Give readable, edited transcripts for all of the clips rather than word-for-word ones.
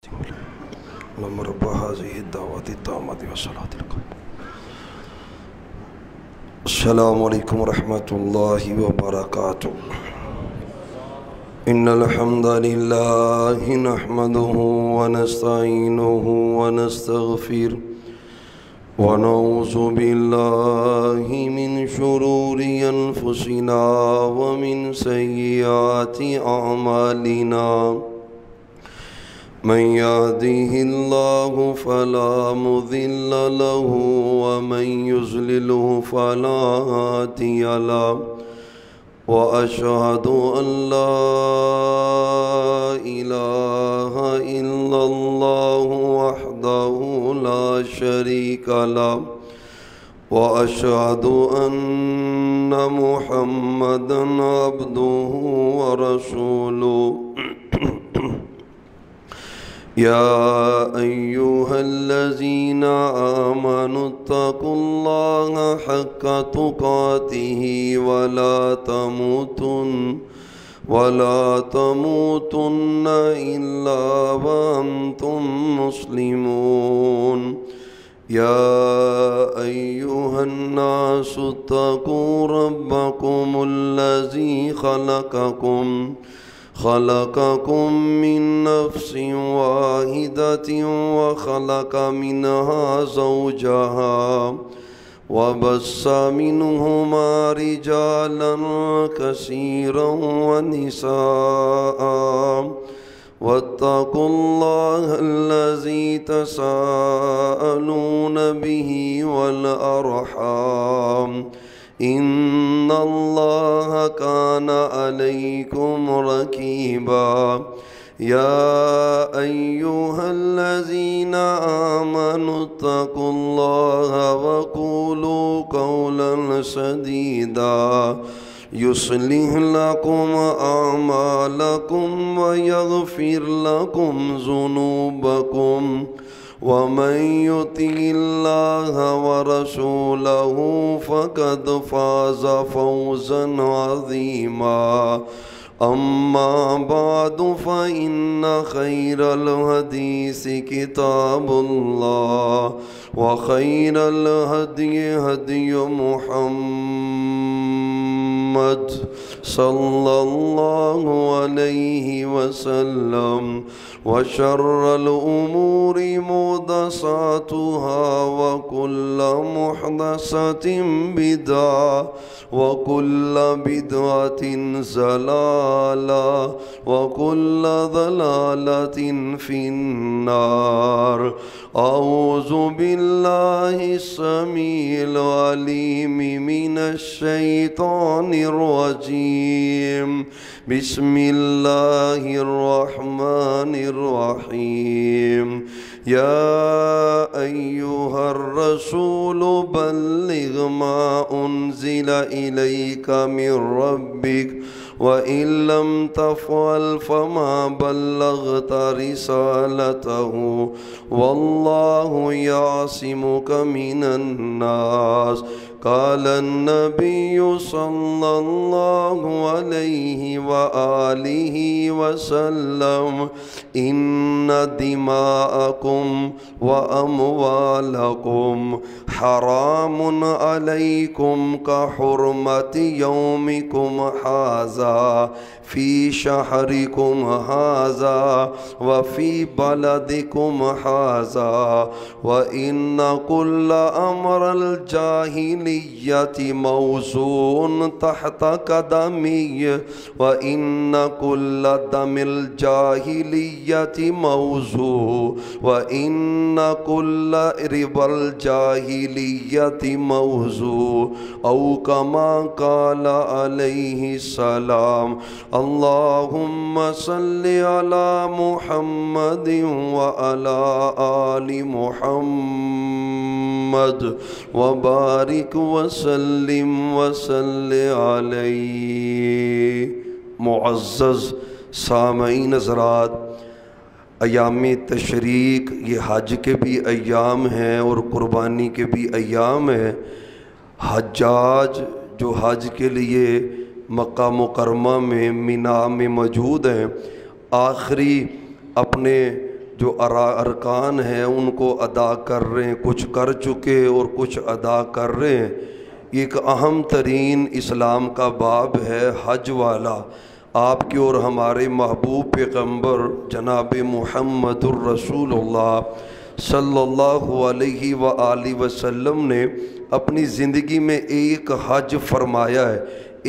اللهم رب هذه الدعوة التامة والصلاة القائمة. السلام عليكم ورحمة الله وبركاته. إن الحمد لله نحمده ونستعينه ونستغفره ونعوذ بالله من شرور أنفسنا ومن سيئات أعمالنا. من يهده الله فلا مضل له ومن يضلله فلا هادي له. وأشهد أن لا إله إلا الله وحده لا شريك له. وأشهد أن محمدًا عبده ورسوله. يا أيها الذين آمنوا اتقوا الله حق تقاته ولا تموتن إلا وأنتم مسلمون. يا أيها الناس اتقوا ربكم الذي خلقكم من نفس واحدة وخلق منها زوجها وبث منهما رجالا كثيرا ونساء. واتقوا الله الذي تساءلون به والأرحام إن الله كان عليكم رقيبا. يا أيها الذين آمنوا اتقوا الله وقولوا قولا سديدا يصلح لكم أعمالكم ويغفر لكم ذنوبكم. ومن يطع الله ورسوله فقد فاز فوزا عظيما. أما بعد فإن خير الحديث كتاب الله وخير الهدي هدي محمد صلى الله عليه وسلم. وشر الأمور محدثاتها وكل محدثة بدعة وكل بدعة ضلالة وكل ضلالة في النار. أعوذ بالله السميع العليم من الشيطان الرجيم. بسم الله الرحمن الرحيم. يا أيها الرسول بلغ ما أنزل إليك من ربك وإن لم تفعل فما بلغت رسالته والله يعصمك من الناس. قال النبي صلى الله عليه وآله وسلم إن دماءكم وأموالكم حرام عليكم كحرمة يومكم هذا في شهركم هذا وفي بلدكم هذا. وإن كل أمر الجاهلية موزون تحت قدمي وإن كل دم الجاهلية موزون وإن كل ربا الجاهلية موزون أو كما قال عليه السلام. اللهم صل على محمد وعلى آل محمد وبارك وسلم علیہ. معزز سامعین حضرات، ایام تشریق یہ حج کے بھی ایام ہیں اور قربانی کے بھی ایام ہیں. حجاج جو حج کے لیے مکہ مکرمہ میں مینا میں موجود ہیں، آخری اپنے جو ارکان ہیں ان کو ادا کر رہے ہیں، کچھ کر چکے اور کچھ ادا کر رہے ہیں۔ ایک اہم ترین اسلام کا باب ہے حج والا۔ آپ کے اور ہمارے محبوب پیغمبر جناب محمد الرسول اللہ صلی اللہ علیہ وآلہ وسلم نے اپنی زندگی میں ایک حج فرمایا ہے،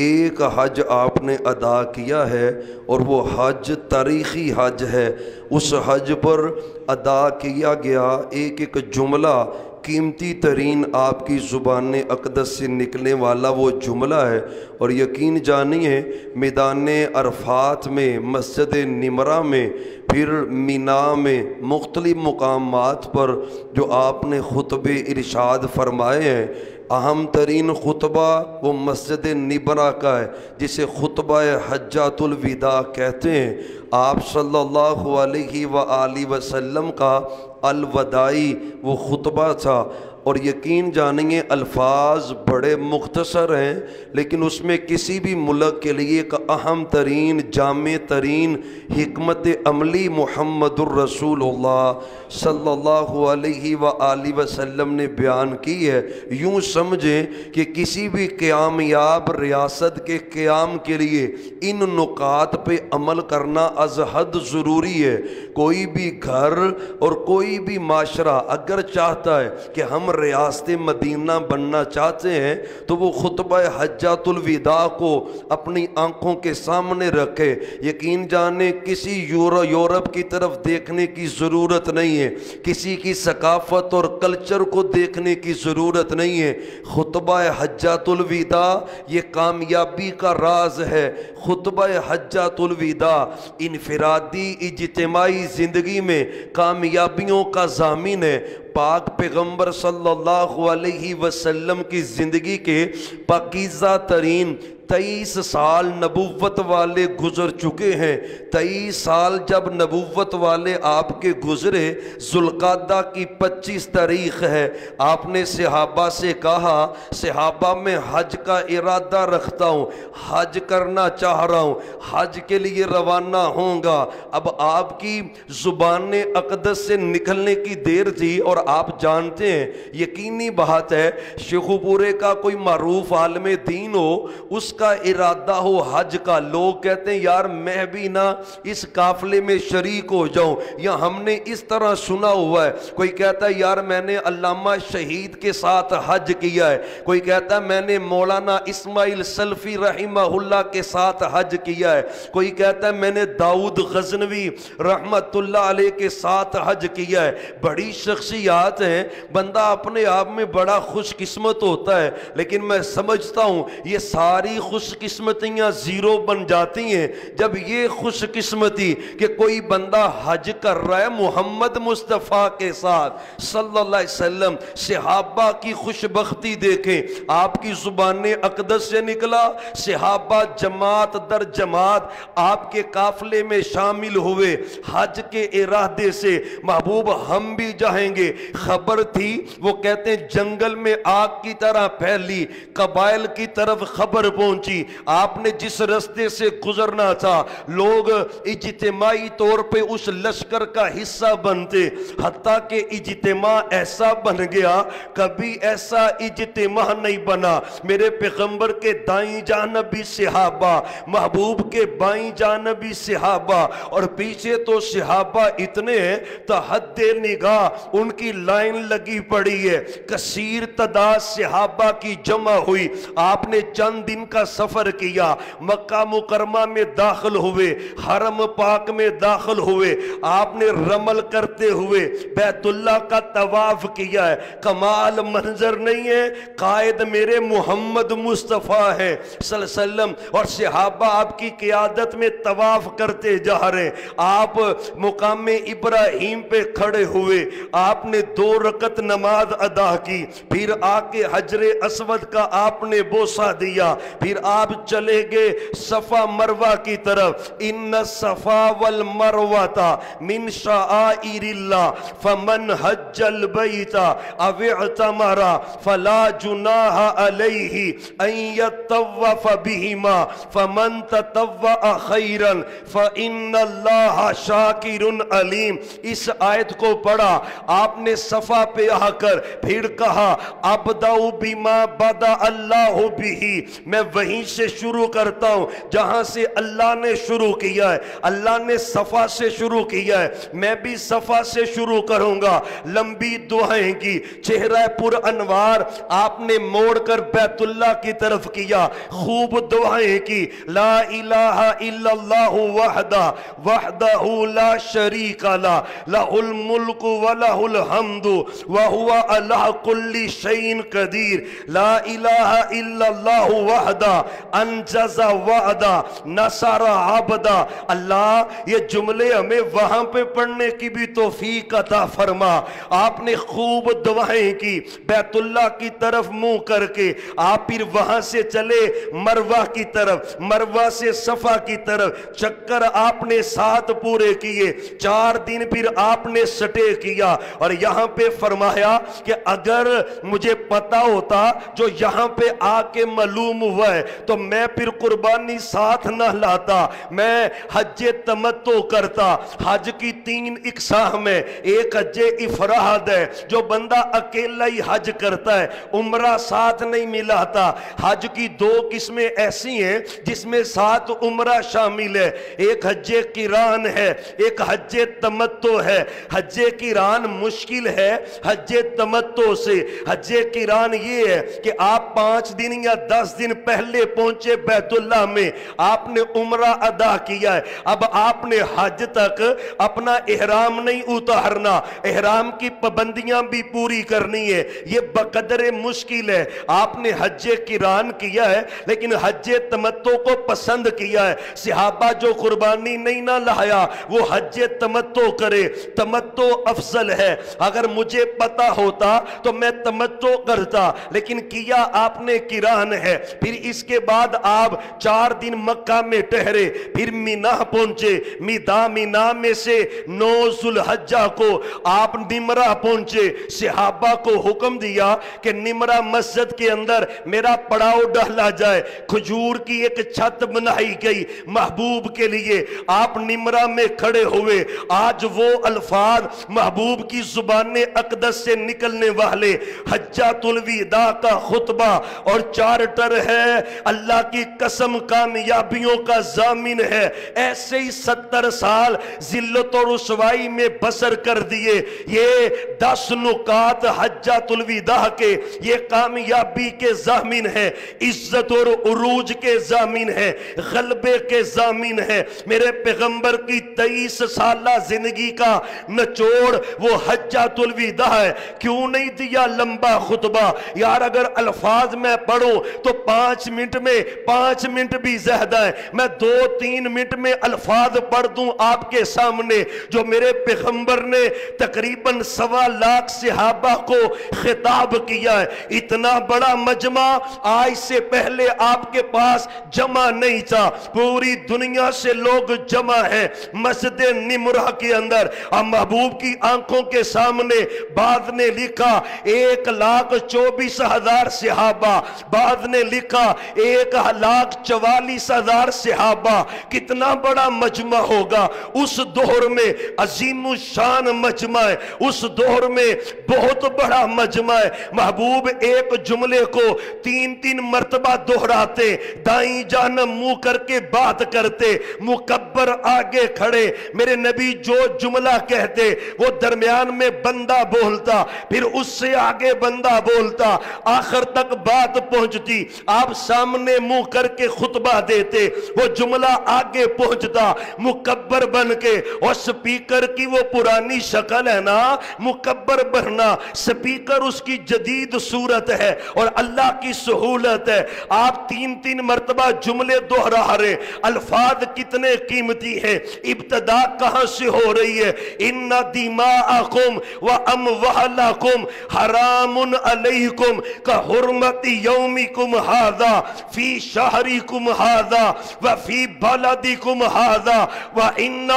ایک حج آپ نے ادا کیا ہے، اور وہ حج تاریخی حج ہے۔ اس حج پر ادا کیا گیا ایک ایک جملہ قیمتی ترین آپ کی زبان اقدس سے نکلنے والا وہ جملہ ہے، اور یقین جانیے میدان عرفات میں، مسجد نمرہ میں، پھر مینا میں، مختلف مقامات پر جو آپ نے خطبے ارشاد فرمائے ہیں، اہم ترین خطبہ وہ مسجد نمرہ کا ہے جسے خطبہ حجۃ الوداع کہتے ہیں۔ آپ صلی اللہ علیہ وآلہ وسلم کا الوداعی وہ خطبہ تھا، اور یقین جانیں الفاظ بڑے مختصر ہیں، لیکن اس میں کسی بھی ملک کے لیے ایک اہم ترین، جامع ترین حکمت عملی محمد الرسول اللہ صلی اللہ علیہ وآلہ وسلم نے بیان کی ہے۔ یوں سمجھیں کہ کسی بھی کامیاب ریاست کے قیام کے لیے ان نکات پہ عمل کرنا از حد ضروری ہے۔ کوئی بھی گھر اور کوئی بھی معاشرہ اگر چاہتا ہے کہ ہم ریاست مدینہ بننا چاہتے ہیں تو وہ خطبہ حجۃ الوداع کو اپنی آنکھوں کے سامنے رکھے۔ یقین جانے کسی یورپ کی طرف دیکھنے کی ضرورت نہیں ہے، کسی کی ثقافت اور کلچر کو دیکھنے کی ضرورت نہیں ہے۔ خطبہ حجۃ الوداع یہ کامیابی کا راز ہے۔ خطبہ حجۃ الوداع انفرادی اجتماعی زندگی میں کامیابیوں کا ضامن ہے۔ پاک پیغمبر صلی اللہ علیہ وسلم کی زندگی کے پاکیزہ ترین 23 سال نبوت والے گزر چکے ہیں۔ 23 سال جب نبوت والے آپ کے گزرے، ذوالقعدہ کی 25 تاریخ ہے۔ آپ نے صحابہ سے کہا، صحابہ میں حج کا ارادہ رکھتا ہوں، حج کرنا چاہ رہا ہوں، حج کے لیے روانہ ہوں گا۔ اب آپ کی زبان اقدس سے نکلنے کی دیر تھی، اور آپ جانتے ہیں یقینی بات ہے شیخ پورے کا کوئی معروف عالم دین ہو، اس کا ارادہ ہو حج کا، لوگ کہتے ہیں یار میں بھی نا اس قافلے میں شریک ہو جاؤں، یا ہم نے اس طرح سنا ہوا ہے۔ کوئی کہتا ہے یار میں نے علامہ شہید کے ساتھ حج کیا ہے، کوئی کہتا ہے میں نے مولانا اسماعیل سلفی رحمہ اللہ کے ساتھ حج کیا ہے، کوئی کہتا ہے میں نے داؤد غزنوی رحمت اللہ علیہ کے ساتھ حج کیا ہے۔ بڑی شخصیات ہیں، بندہ اپنے آپ میں بڑا خوش قسمت ہوتا ہے، لیکن میں سمجھتا ہوں یہ ساری خوش قسمتیاں زیرو بن جاتی ہیں جب یہ خوش قسمتی کہ کوئی بندہ حج کر رہا ہے محمد مصطفیٰ کے ساتھ صلی اللہ علیہ وسلم۔ صحابہ کی خوش بختی دیکھیں، آپ کی زبان اقدس سے نکلا، صحابہ جماعت در جماعت آپ کے قافلے میں شامل ہوئے حج کے ارادے سے۔ محبوب ہم بھی جائیں گے، خبر تھی، وہ کہتے ہیں جنگل میں آگ کی طرح پھیلی، قبائل کی طرف خبر پہنچی، آپ نے جس رستے سے گزرنا تھا لوگ اجتماعی طور پہ اس لشکر کا حصہ بنتے، حتیٰ کہ اجتماع ایسا بن گیا، کبھی ایسا اجتماع نہیں بنا۔ میرے پیغمبر کے دائیں جانب بھی صحابہ، محبوب کے بائیں جانب بھی صحابہ، اور پیچھے تو صحابہ اتنے ہیں تو حد نگاہ ان کی لائن لگی پڑی ہے۔ کثیر تعداد صحابہ کی جمع ہوئی، آپ نے چند دن کا سفر کیا، مکہ مکرمہ میں داخل ہوئے، حرم پاک میں داخل ہوئے، آپ نے رمل کرتے ہوئے بیت اللہ کا طواف کیا ہے۔ کمال منظر نہیں ہے، قائد میرے محمد مصطفیٰ ہے صلی اللہ علیہ وسلم، اور صحابہ آپ کی قیادت میں طواف کرتے جا رہے ہیں۔ آپ مقام ابراہیم پہ کھڑے ہوئے، آپ نے 2 رکعت نماز ادا کی، پھر آ کے حجر اسود کا آپ نے بوسہ دیا، پھر پھر آپ چلے گے صفا مروہ کی طرف. ان الصفا والمروۃ من شعائر اللہ فمن حج البیت او اعتمر فلا جناح علیہ ان یطوف بہما فمن تطوع خیرا فإن اللہ شاکر علیم. اس آیت کو پڑھا آپ نے صفا پہ آ کر پھر کہا ابدأ بما بدأ اللہ بہ، میں وہیں سے شروع کرتا ہوں جہاں سے اللہ نے شروع کیا ہے. اللہ نے صفا سے شروع کیا ہے، میں بھی صفا سے شروع کروں گا. لمبی دعائیں کی، چہرہ پر انوار آپ نے موڑ کر بیت اللہ کی طرف کیا، خوب دعائیں کی. لا الہ الا اللہ وحدہ وحدہ لا شریک لہ لہ الملک ولہ الحمد وہو علی کل شیء قدیر. لا الہ الا اللہ وحدہ انجز وعدہ نصر عبدہ. اللہ یہ جملے ہمیں وہاں پہ پڑھنے کی بھی توفیق عطا فرما. آپ نے خوب دعائیں کی، بیت اللہ کی طرف منہ کر کے آپ پھر وہاں سے چلے مروہ کی طرف، مروہ سے صفا کی طرف. چکر آپ نے 7 پورے کیے، 4 دن پھر آپ نے سٹے کیا. اور یہاں پہ فرمایا کہ اگر مجھے پتا ہوتا جو یہاں پہ آ کے معلوم ہوا ہے تو میں پھر قربانی ساتھ نہ لاتا، میں حج تمتع کرتا. حج کی 3 اقسام ہے. ایک حج افراد ہے، جو بندہ اکیلا ہی حج کرتا ہے، عمرہ ساتھ نہیں ملاتا. حج کی 2 قسمیں ایسی ہیں جس میں ساتھ عمرہ شامل ہے. ایک حج قران ہے، ایک حج تمتع ہے. حج قران مشکل ہے حج تمتع سے. حج قران یہ ہے کہ آپ 5 دن یا 10 دن پہلے پہنچے بیت اللہ میں، آپ نے عمرہ ادا کیا ہے، اب آپ نے حج تک اپنا احرام نہیں اتارنا، احرام کی پابندیاں بھی پوری کرنی ہے. یہ بقدر مشکل ہے. آپ نے حج قران کیا ہے لیکن حج تمتع کو پسند کیا ہے. صحابہ جو قربانی نہیں نہ لایا وہ حج تمتع کرے. تمتع افضل ہے. اگر مجھے پتا ہوتا تو میں تمتع کرتا، لیکن کیا آپ نے قران ہے. پھر اس کے بعد آپ 4 دن مکہ میں ٹھہرے، پھر مینا پہنچے. مینا میں سے 9 ذوالحجہ کو آپ نمرہ پہنچے. صحابہ کو حکم دیا کہ نمرہ مسجد کے اندر میرا پڑاؤ ڈالا جائے. کھجور کی ایک چھت بنائی گئی محبوب کے لیے. آپ نمرہ میں کھڑے ہوئے. آج وہ الفاظ محبوب کی زبان اقدس سے نکلنے والے حجۃ الوداع کا خطبہ اور چارٹر ہے، اللہ کی قسم کامیابیوں کا ضامن ہے. ایسے ہی 70 سال ذلت و رسوائی میں بسر کر دیے. یہ 10 نکات حجۃ الوداع کے یہ کامیابی کے ضامن ہے، عزت اور عروج کے ضامن ہے، غلبے کے ضامن ہے. میرے پیغمبر کی 23 سالہ زندگی کا نچوڑ وہ حجۃ الوداع ہے. کیوں نہیں دیا لمبا خطبہ؟ یار اگر الفاظ میں پڑھوں تو 5 منٹ میں 5 منٹ بھی زیادہ ہے. میں 2-3 منٹ میں الفاظ پڑھ دوں آپ کے سامنے جو میرے پیغمبر نے تقریباً 1.25 لاکھ صحابہ کو خطاب کیا ہے. اتنا بڑا مجمع آج سے پہلے آپ کے پاس جمع نہیں تھا. پوری دنیا سے لوگ جمع ہیں مسجد نمرہ کے اندر. اور محبوب کی آنکھوں کے سامنے بعض نے لکھا 1,24,000 صحابہ، بعض نے لکھا 1,44,000 صحابہ. کتنا بڑا مجمع ہوگا اس دور میں، عظیم الشان مجمع ہے. اس دور میں بہت بڑا مجمع ہے. محبوب ایک جملے کو 3 مرتبہ دہراتے، دائیں جانب منہ کر کے بات کرتے، مکبر آگے کھڑے. میرے نبی جو جملہ کہتے وہ درمیان میں بندہ بولتا، پھر اس سے آگے بندہ بولتا، آخر تک بات پہنچتی. آپ سامنے منہ کر کے خطبہ دیتے، وہ جملہ آگے پہنچتا مکبر بن کے. اور سپیکر کی وہ پرانی شکل ہے نا، مکبر بننا. سپیکر اس کی جدید صورت ہے اور اللہ کی سہولت ہے. آپ 3 مرتبہ جملے دہرا رہے. الفاظ کتنے قیمتی ہیں. ابتدا کہاں سے ہو رہی ہے؟ ان دماءکم و اموالکم حرام علیکم کحرمت یومکم ھذا فی شہریکم ھذا وفی بلدکم ھذا وإن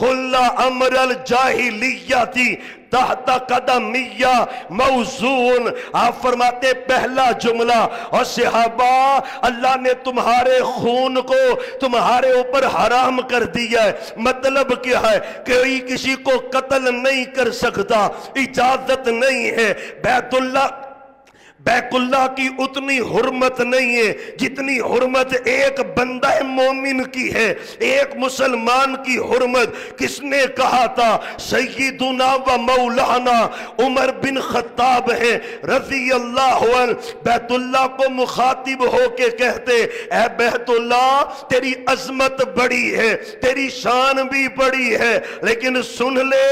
کل امر الجاہلیت تحت قدمیہ موزون. آپ فرماتے پہلا جملہ اور صحابہ اللہ نے تمہارے خون کو تمہارے اوپر حرام کر دیا ہے. مطلب کیا ہے؟ کوئی کسی کو قتل نہیں کر سکتا، اجازت نہیں ہے. بیت اللہ کی اتنی حرمت نہیں ہے جتنی حرمت ایک بندہ مومن کی ہے، ایک مسلمان کی حرمت. کس نے کہا تھا؟ سیدنا و مولانا عمر بن خطاب ہے رضی اللہ عنہ. بیت اللہ کو مخاطب ہو کے کہتے اے بیت اللہ تیری عظمت بڑی ہے، تیری شان بھی بڑی ہے، لیکن سن لے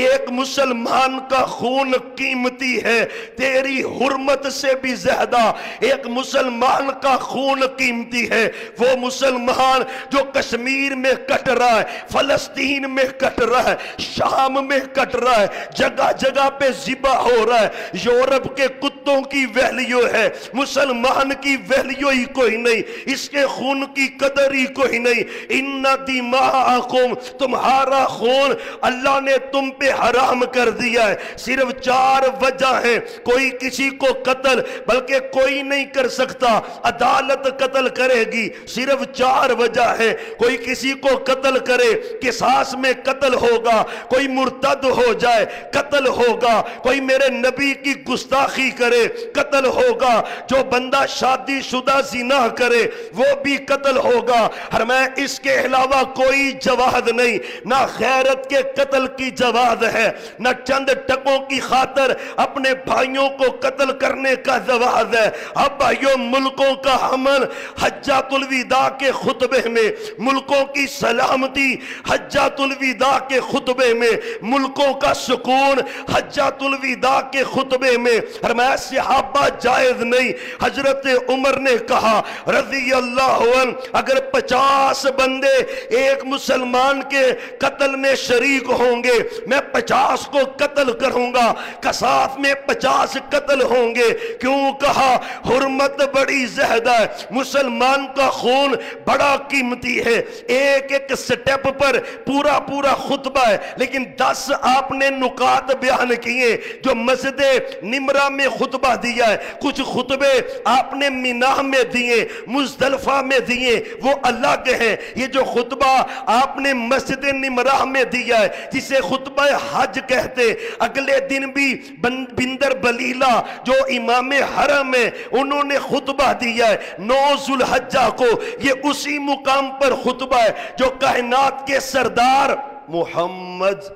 ایک مسلمان کا خون قیمتی ہے، تیری حرمت سے بھی زیادہ ایک مسلمان کا خون قیمتی ہے. وہ مسلمان جو کشمیر میں کٹ رہا ہے، فلسطین میں کٹ رہا ہے، شام میں کٹ رہا ہے، جگہ جگہ پہ ذبح ہو رہا ہے. یورپ کے کتوں کی ویلیو ہے، مسلمان کی ویلیو ہی کوئی نہیں، اس کے خون کی قدر ہی کوئی نہیں. ان دماءکم تمہارا خون اللہ نے تم پہ حرام کر دیا ہے. صرف 4 وجہ ہیں. کوئی کسی کو قتل بلکہ کوئی نہیں کر سکتا، عدالت قتل کرے گی. صرف 4 وجہ ہے. کوئی کسی کو قتل کرے قصاص میں قتل ہوگا، کوئی مرتد ہو جائے قتل ہوگا، کوئی میرے نبی کی گستاخی کرے قتل ہوگا، جو بندہ شادی شدہ زنا کرے وہ بھی قتل ہوگا. فرمایا اس کے علاوہ کوئی جواز نہیں. نہ غیرت کے قتل کی جواز ہے، نہ چند ٹکوں کی خاطر اپنے بھائیوں کو قتل کرنے کا جواز ہے. اب بھائیوں ملکوں کا امن حجۃ الوداع کے خطبے میں، ملکوں کی سلامتی حجۃ الوداع کے خطبے میں، ملکوں کا سکون حجۃ الوداع کے خطبے میں. فرمایا صحابہ جائز نہیں. حضرت عمر نے کہا رضی اللہ عنہ اگر 50 بندے ایک مسلمان کے قتل میں شریک ہوں گے، میں 50 کو قتل کروں گا، قصاص میں 50 قتل ہوں گے. کیوں کہا؟ حرمت بڑی زیادہ ہے، مسلمان کا خون بڑا قیمتی ہے. ایک ایک سٹیپ پر پورا پورا خطبہ ہے، لیکن 10 آپ نے نکات بیان کیے. جو مسجد نمرہ میں خطبہ دیا ہے، کچھ خطبے آپ نے مینا میں دیے، مزدلفہ میں دیے، وہ الگ ہیں. یہ جو خطبہ آپ نے مسجد نمرہ میں دیا ہے جسے خطبہ حج کہتے، اگلے دن بھی بندر بلیلہ جو امام حرم ہے انہوں نے خطبہ دیا ہے 9 ذوالحجہ کو. یہ اسی مقام پر خطبہ ہے جو کائنات کے سردار محمد،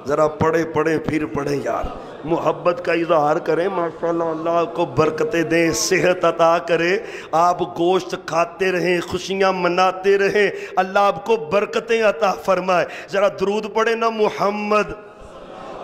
ذرا پڑھے پھر پڑھے یار، محبت کا اظہار کریں. ماشاءاللہ اللہ کو برکتیں دیں، صحت عطا کرے، آپ گوشت کھاتے رہیں، خوشیاں مناتے رہیں، اللہ آپ کو برکتیں عطا فرمائے. ذرا درود پڑھیں نا محمد،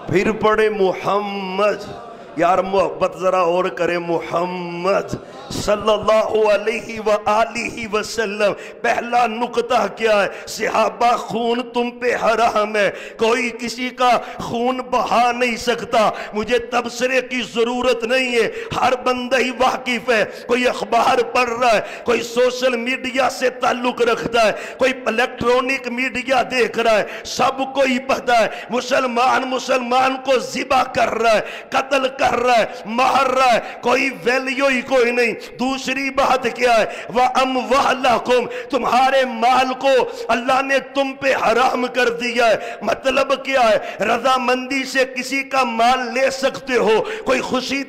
پھر پڑھیں محمد. یار محبت ذرا اور کریں محمد صلی اللہ علیہ وآلہ وسلم. پہلا نقطہ کیا ہے؟ صحابہ خون تم پہ حرام ہے، کوئی کسی کا خون بہا نہیں سکتا. مجھے تبصرے کی ضرورت نہیں ہے، ہر بندہ ہی واقف ہے. کوئی اخبار پڑھ رہا ہے، کوئی سوشل میڈیا سے تعلق رکھتا ہے، کوئی الیکٹرونک میڈیا دیکھ رہا ہے، سب کو ہی پتہ ہے مسلمان کو ذبح کر رہا ہے، قتل کر رہا ہے، مار رہا ہے، کوئی ویلیو ہی کوئی نہیں. دوسری بات کیا ہے؟ وَأَمْوَالَكُمْ تمہارے مال کو اللہ نے تم پہ حرام کر دیا ہے. مطلب کیا ہے؟ رضامندی سے کسی کا مال لے سکتے ہو، کوئی خوشی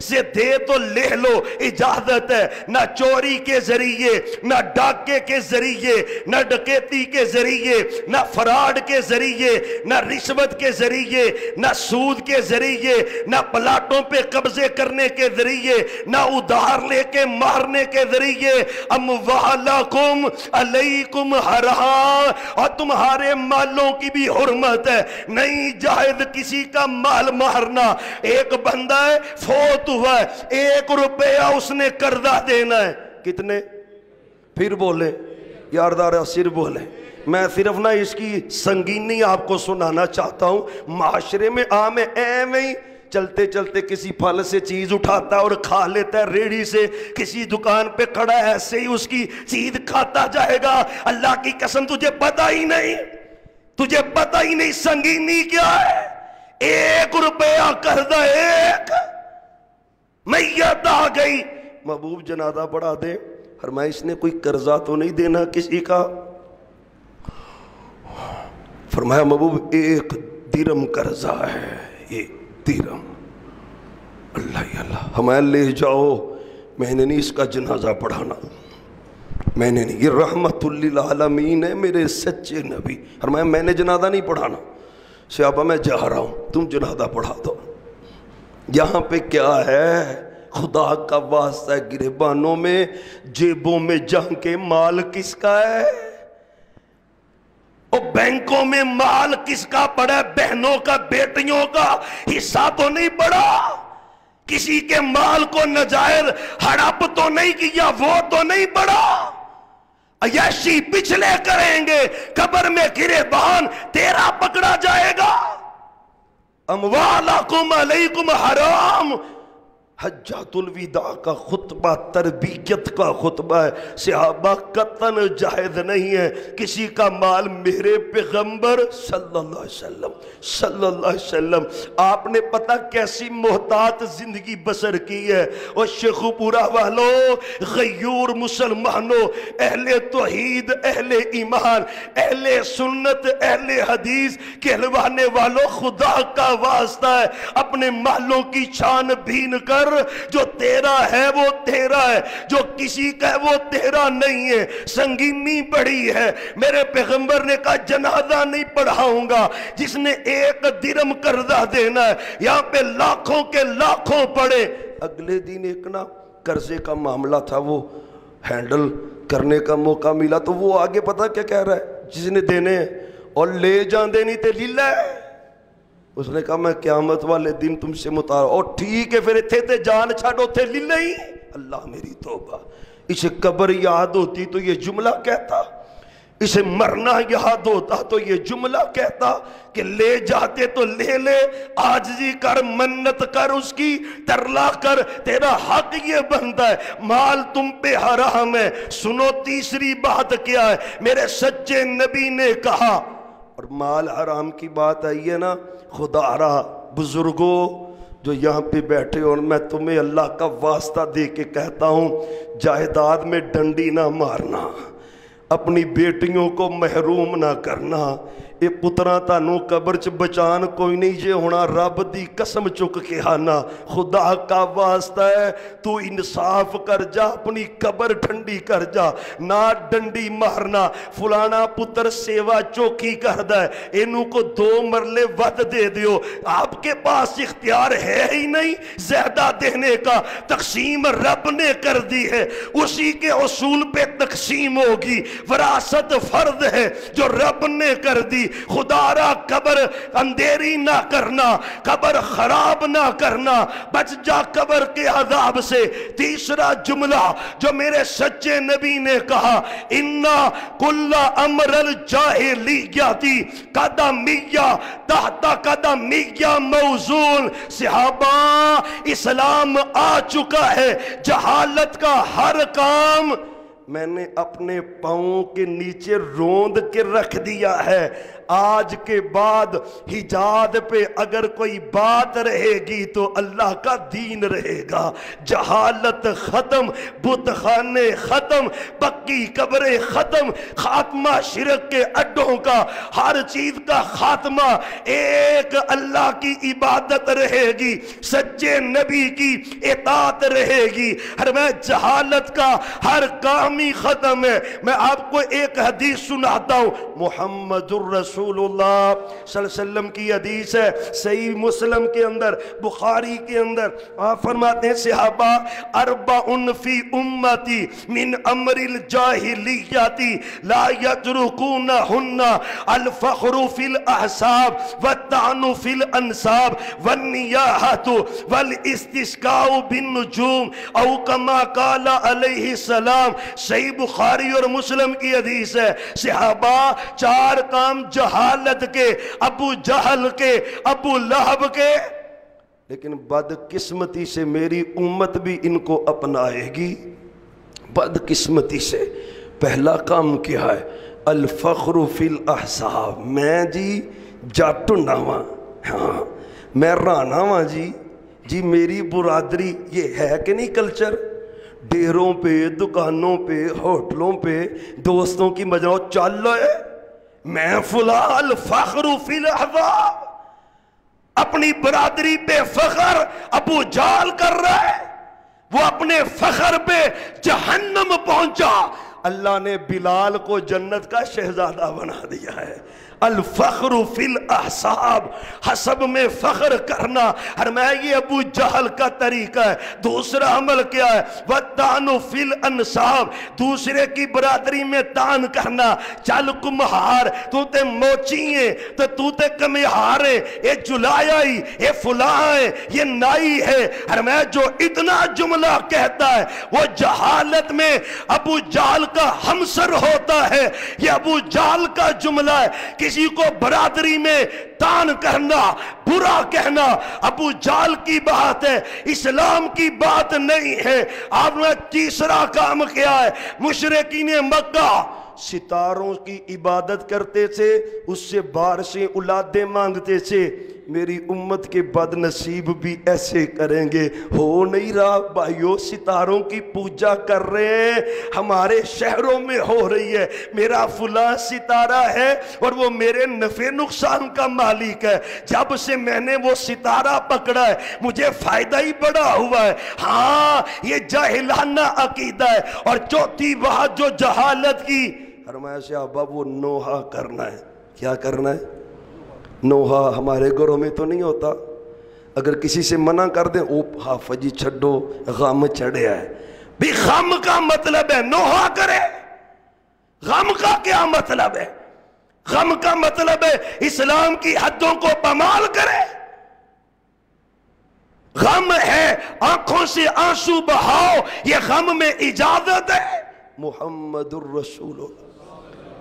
سے دے تو لے لو، اجازت ہے. نہ چوری کے ذریعے، نہ ڈاکے کے ذریعے، نہ ڈکیتی کے ذریعے، نہ فراڈ کے ذریعے، نہ رشوت کے ذریعے، نہ سود کے ذریعے، نہ پلاٹوں پہ قبضے کرنے کے ذریعے، نہ ادھار لے کے مارنے کے ذریعے. اموالکم علیکم حرام، اور تمہارے مالوں کی بھی حرمت ہے. نہیں جائز کسی کا مال مارنا. ایک بندہ ہے فوت ہوا ہے، 1 روپیہ اس نے قرضہ دینا ہے. کتنے؟ پھر بولے یاردارہ سر بولے. میں صرف نہ اس کی سنگینی آپ کو سنانا چاہتا ہوں. معاشرے میں عام ہے ایویں چلتے چلتے کسی پھل سے چیز اٹھاتا ہے اور کھا لیتا ہے، ریڑھی سے کسی دکان پہ کھڑا ہے ایسے ہی اس کی چیز کھاتا جائے گا۔ اللہ کی قسم تجھے پتہ ہی نہیں سنگینی کیا ہے۔ 1 روپیہ قرضہ، 1 میت آ گئی، محبوب جنازہ پڑھا دے۔ فرمایا اس نے کوئی قرضہ تو نہیں دینا کسی کا؟ فرمایا محبوب 1 درم قرضہ ہے، 1 درم۔ اللہ ہی اللہ، ہمیں لے جاؤ، میں نے نہیں اس کا جنازہ پڑھانا، میں نے نہیں، یہ رحمت للعالمین ہے میرے سچے نبی۔ فرمایا میں نے جنازہ نہیں پڑھانا، صحابہ میں جا رہا ہوں، تم جنازہ پڑھا دو۔ یہاں پہ کیا ہے؟ خدا کا واسطہ ہے، گریبانوں میں جیبوں میں جہاں کے مال کس کا ہے؟ اور بینکوں میں مال کس کا پڑا ہے؟ بہنوں کا، بیٹیوں کا حصہ تو نہیں پڑا؟ کسی کے مال کو ناجائز ہڑپ تو نہیں کیا، وہ تو نہیں پڑا؟ عیاشی پچھلے کریں گے، قبر میں گریبان تیرا پکڑا جائے گا۔ اموالکم علیکم حرام، حجۃ الوداع کا خطبہ تربیت کا خطبہ ہے۔ صحابہ قطعاً جائز نہیں ہے کسی کا مال۔ میرے پیغمبر صلی اللہ علیہ وسلم آپ نے پتہ کیسی محتاط زندگی بسر کی ہے۔ اور شیخو پورا والوں، غیور مسلمانوں، اہل توحید، اہل ایمان، اہل سنت، اہل حدیث کہلوانے والوں، خدا کا واسطہ ہے اپنے مالوں کی چھان بین کر، جو تیرا ہے وہ تیرا ہے، جو کسی کا ہے وہ تیرا نہیں ہے۔ سنگینی بڑی ہے۔ میرے پیغمبر نے کہا جنازہ نہیں پڑھاؤں گا جس نے 1 درم قرضہ دینا ہے۔ یہاں پہ لاکھوں کے لاکھوں پڑے۔ اگلے دن ایک نا قرضے کا معاملہ تھا، وہ ہینڈل کرنے کا موقع ملا، تو وہ آگے پتہ کیا کہہ رہا ہے؟ جس نے دینے ہیں اور لے جان دینی تے لیلہ ہے۔ اس نے کہا میں قیامت والے دن تم سے متعارف، اور ٹھیک ہے پھر اتھے تے جان چھاڑو تھے لی نہیں۔ اللہ میری توبہ، اسے قبر یاد ہوتی تو یہ جملہ کہتا، اسے مرنا یاد ہوتا تو یہ جملہ کہتا کہ لے جاتے تو لے لے، عاجزی کر، منت کر، اس کی ترلا کر، تیرا حق یہ بنتا ہے۔ مال تم پہ حرام ہے۔ سنو تیسری بات کیا ہے؟ میرے سچے نبی نے کہا، اور مال حرام کی بات آئی ہے نا، خدا را بزرگوں جو یہاں پہ بیٹھے، اور میں تمہیں اللہ کا واسطہ دے کے کہتا ہوں، جائیداد میں ڈنڈی نہ مارنا، اپنی بیٹیوں کو محروم نہ کرنا۔ اے پترا تانوں قبر چ بچان کوئی نہیں جے ہونا، رب دی قسم چک کے آنا، خدا کا واسطہ ہے تو انصاف کر جا، اپنی قبر ٹھنڈی کر جا، نہ ڈنڈی مارنا۔ فلانا پتر سیوا چوکی کردا ہے، اینوں کو 2 مرلے ود دے دیو، آپ کے پاس اختیار ہے ہی نہیں زیادہ دینے کا، تقسیم رب نے کر دی ہے، اسی کے اصول پہ تقسیم ہوگی۔ وراثت فرض ہے جو رب نے کر دی۔ خدا را قبر اندھیری نہ کرنا، قبر خراب نہ کرنا، بچ جا قبر کے عذاب سے۔ تیسرا جملہ جو میرے سچے نبی نے کہا، اِنَّا كُلَّ أَمْرَ الْجَاهِلِيَّةِ قَدَمِيَّةً تحت قدمیہ موزون۔ صحابہ اسلام آ چکا ہے، جہالت کا ہر کام میں نے اپنے پاؤں کے نیچے روند کے رکھ دیا ہے۔ آج کے بعد حجاز پہ اگر کوئی بات رہے گی تو اللہ کا دین رہے گا۔ جہالت ختم، بت خانے ختم، پکی قبریں ختم، خاتمہ شرک کے اڈوں کا، ہر چیز کا خاتمہ، ایک اللہ کی عبادت رہے گی، سچے نبی کی اطاعت رہے گی۔ ہر میں جہالت کا ہر کام ہی ختم ہے۔ میں آپ کو ایک حدیث سناتا ہوں، محمد الرسول اللہ صلی اللہ علیہ وسلم کی حدیث ہے، صحیح مسلم کے اندر، بخاری کے اندر۔ آپ فرماتے ہیں صحابہ، اربع فی امتی من امر الجاہلیت لا یترکونہن، الفخر فی الاحساب والطعن فی الانساب والنیاحۃ والاستسقاء بالنجوم، او کما قال علیہ السلام۔ صحیح بخاری اور مسلم کی حدیث ہے۔ صحابہ 4 کام جہالت کے، ابو جہل کے، ابو لہب کے، لیکن بدقسمتی سے میری امت بھی ان کو اپنائے گی. بدقسمتی سے پہلا کام کیا ہے؟ الفخر فی الاحساب. میں جی جٹ ہوں، ہاں میں رانا ہاں جی میری برادری. یہ ہے کہ نہیں کلچر؟ ڈیروں پہ، دکانوں پہ، ہوٹلوں پہ دوستوں کی مجلسوں چل رہے میں فلاں. الفخر فی الاحساب. اپنی برادری پہ فخر ابو جہل کر رہا ہے، وہ اپنے فخر پہ جہنم پہنچا. اللہ نے بلال کو جنت کا شہزادہ بنا دیا ہے. الفخر فی الاحساب، حسب میں فخر کرنا. اور میں یہ ابو جہل کا طریقہ ہے. دوسرا عمل کیا ہے؟ وَالطَّعْنُ فِي الْأَنْسَابِ، دوسرے کی برادری میں طعن کرنا. چل کمہار، تو تے موچی ہیں تو تے کمہار ہے، یہ جلایا ہی، یہ فلاں ہے، یہ نائی ہے. اور میں جو اتنا جملہ کہتا ہے وہ جہالت میں ابو جہل کا ہمسر ہوتا ہے. یہ ابو جہل کا جملہ ہے. کسی کو برادری میں طعن کرنا، برا کہنا ابو جہل کی بات ہے، اسلام کی بات نہیں ہے. آپ نے تیسرا کام کیا ہے؟ مشرکین مکہ ستاروں کی عبادت کرتے تھے، اس سے بارشیں اولادیں مانگتے تھے. میری امت کے بد نصیب بھی ایسے کریں گے. ہو نہیں رہا بھائیو، ستاروں کی پوجا کر رہے ہیں، ہمارے شہروں میں ہو رہی ہے. میرا فلاں ستارہ ہے اور وہ میرے نفع نقصان کا مالک ہے. جب سے میں نے وہ ستارہ پکڑا ہے مجھے فائدہ ہی بڑا ہوا ہے. ہاں یہ جاہلانہ عقیدہ ہے. اور چوتھی بات جو جہالت کی، فرمایا صحابہ وہ نوحہ کرنا ہے. کیا کرنا ہے؟ نوحہ. ہمارے گھروں میں تو نہیں ہوتا. اگر کسی سے منع کر دیں، او حافظ جی چھڈو غم چڑھیا ہے. بھی غم کا مطلب ہے نوحہ کرے. غم کا کیا مطلب ہے؟ غم کا مطلب ہے اسلام کی حدوں کو پامال کرے. غم ہے آنکھوں سے آنسو بہاؤ، یہ غم میں اجازت ہے. محمد الرسول اللہ،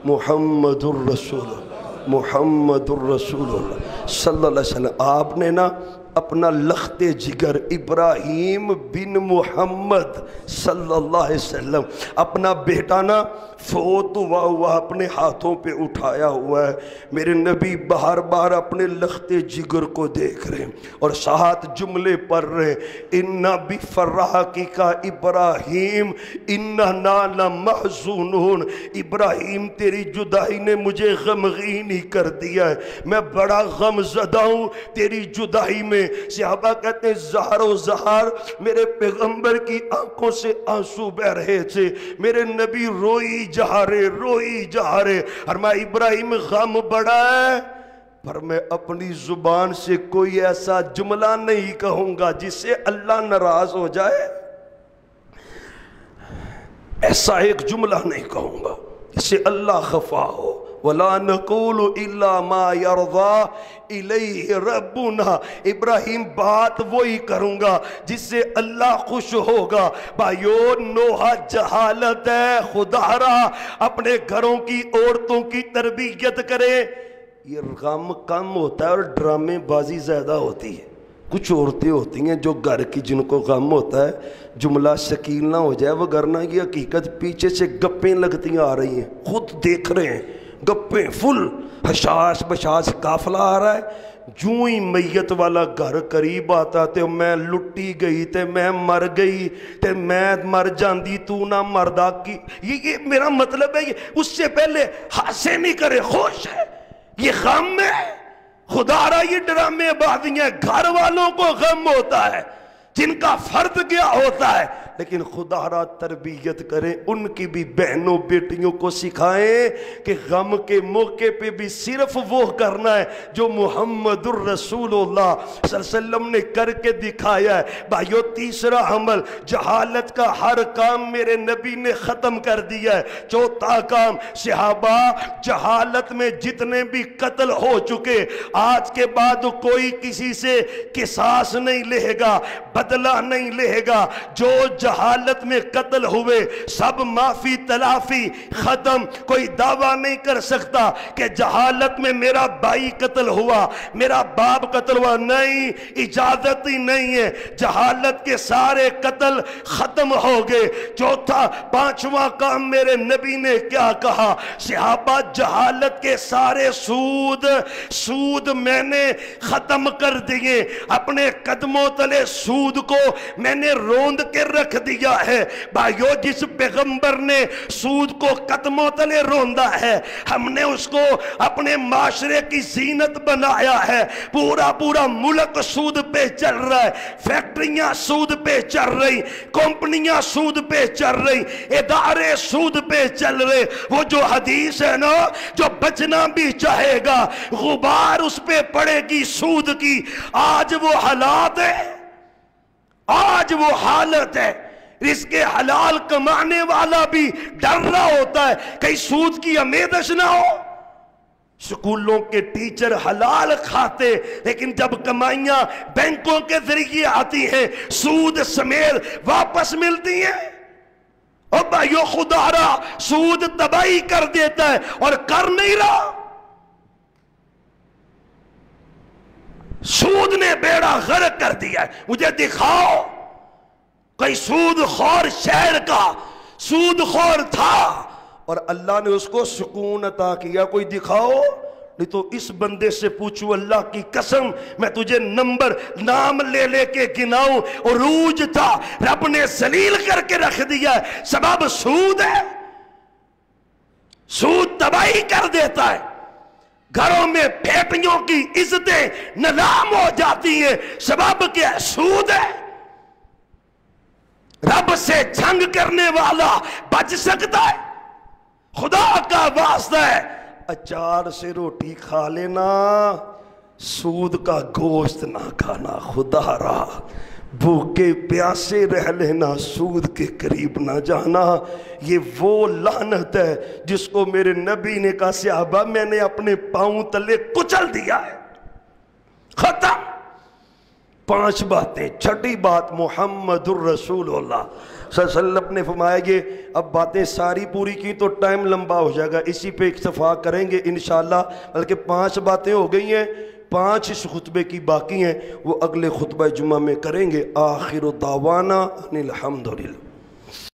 محمد الرسول اللہ، محمد الرسول اللہ صلی اللہ علیہ وسلم. آپ نے نا اپنا لخت جگر ابراہیم بن محمد صلی اللہ علیہ وسلم، اپنا بیٹا نا فوت ہوا ہوا اپنے ہاتھوں پہ اٹھایا ہوا ہے. میرے نبی بار بار اپنے لخت جگر کو دیکھ رہے ہیں اور ساتھ جملے پڑھ رہے ہیں. اِنَّا بِفَرَّحَكِ ابراہیم اِنَّنَا لَمَحْزُونُونَ. ابراہیم تیری جدائی نے مجھے غمگین ہی کر دیا ہے، میں بڑا غم زدہ ہوں تیری جدائی میں. صحابہ کہتے ہیں زہر و زہار میرے پیغمبر کی آنکھوں سے آنسو بہ رہے تھے. میرے نبی روئی جا رہے. اور میں ابراہیم غم بڑا ہے، پر میں اپنی زبان سے کوئی ایسا جملہ نہیں کہوں گا جس سے اللہ ناراض ہو جائے. ایسا ایک جملہ نہیں کہوں گا جس سے اللہ خفا ہو. وَلَا نَقُولُ إِلَّا مَا يَرْضَى إِلَيْهِ رَبُّنَا. ابراہیم بات وہی کروں گا جس سے اللہ خوش ہوگا. بھائیو نوحہ جہالت ہے. خدا را اپنے گھروں کی عورتوں کی تربیت کرے. یہ غم کم ہوتا ہے اور ڈرامے بازی زیادہ ہوتی ہے. کچھ عورتیں ہوتی ہیں جو گھر کی جن کو غم ہوتا ہے جملہ شکیل نہ ہو جائے، وہ گرنا کی حقیقت پیچھے سے گپیں لگتی آ رہی ہیں، خود دیکھ رہے ہیں گپیں فل حشاش بشاش قافلہ آ رہا ہے. جوں ہی میت والا گھر قریب آتا تے میں لٹی گئی تے میں مر گئی تے میں مر جاندی تو نہ مردا کی. یہ میرا مطلب ہے یہ اس سے پہلے ہاسے نہیں کرے، خوش ہے. یہ غم ہے. خدا را یہ ڈرامے بازیاں گھر والوں کو غم ہوتا ہے جن کا فرد کیا ہوتا ہے. لیکن خدا را تربیت کریں، ان کی بھی بہنوں بیٹیوں کو سکھائیں کہ غم کے موقع پہ بھی صرف وہ کرنا ہے جو محمد الرسول اللہ صلی اللہ علیہ وسلم نے کر کے دکھایا ہے. بھائیو تیسرا عمل، جہالت کا ہر کام میرے نبی نے ختم کر دیا ہے. چوتھا کام، صحابہ جہالت میں جتنے بھی قتل ہو چکے آج کے بعد کوئی کسی سے قصاص نہیں لے گا، بدلہ نہیں لے گا. جو جہالت میں قتل ہوئے سب معافی تلافی ختم. کوئی دعویٰ نہیں کر سکتا کہ جہالت میں میرا بھائی قتل ہوا, میرا باپ قتل ہوا. نہیں, اجازت ہی نہیں ہے. جہالت کے سارے قتل ختم ہو گئے. چوتھا پانچواں کام میرے نبی نے کیا کہا؟ صحابہ جہالت کے سارے سود میں نے ختم کر دیے. اپنے قدموں تلے سود کو میں نے روند کے رکھ دیا ہے. بھائیو, جس پیغمبر نے سود کو قدموں تلے روندا ہے, ہم نے اس کو اپنے معاشرے کی زینت بنایا ہے. پورا ملک سود پہ چل رہا ہے, فیکٹریاں سود پہ چل رہی, کمپنیاں سود پہ چل رہی, ادارے سود پہ چل رہے. وہ جو حدیث ہے نا, جو بچنا بھی چاہے گا غبار اس پہ پڑے گی سود کی. آج وہ حالات ہے, آج وہ حالت ہے. رزق حلال کمانے والا بھی ڈر رہا ہوتا ہے کہیں سود کی آمیزش نہ ہو. سکولوں کے ٹیچر حلال کھاتے, لیکن جب کمائیاں بینکوں کے ذریعے آتی ہیں سود سمیت واپس ملتی ہیں. اور بھائیو, خدا را سود تباہی کر دیتا ہے اور کر نہیں رہا. سود نے بیڑا غرق کر دیا ہے. مجھے دکھاؤ کوئی سود خور شہر کا سود خور تھا اور اللہ نے اس کو سکون عطا کیا. کوئی دکھاؤ. نہیں تو اس بندے سے پوچھو, اللہ کی قسم میں تجھے نام لے کے گناؤں. عروج تھا, رب نے ذلیل کر کے رکھ دیا ہے. سبب سود ہے. سود تباہی کر دیتا ہے. گھروں میں پھیپھیوں کی عزتیں نیلام ہو جاتی ہیں. سبب کیا؟ سود ہے. رب سے جنگ کرنے والا بچ سکتا ہے؟ خدا کا واسطہ ہے, اچار سے روٹی کھا لینا, سود کا گوشت نہ کھانا. خدا را بھوکے پیاسے رہ لینا, سود کے قریب نہ جانا. یہ وہ لعنت ہے جس کو میرے نبی نے کہا صحابہ میں نے اپنے پاؤں تلے کچل دیا ہے. ختم. 5 باتیں. چھٹی بات محمد الرسول اللہ صلی اللہ علیہ وسلم نے فرمایا کہ اب باتیں ساری پوری کی تو ٹائم لمبا ہو جائے گا, اسی پہ اکتفا کریں گے انشاءاللہ. بلکہ 5 باتیں ہو گئی ہیں, 5 اس خطبے کی باقی ہیں, وہ اگلے خطبہ جمعہ میں کریں گے. آخر دعوانا ان الحمدللہ.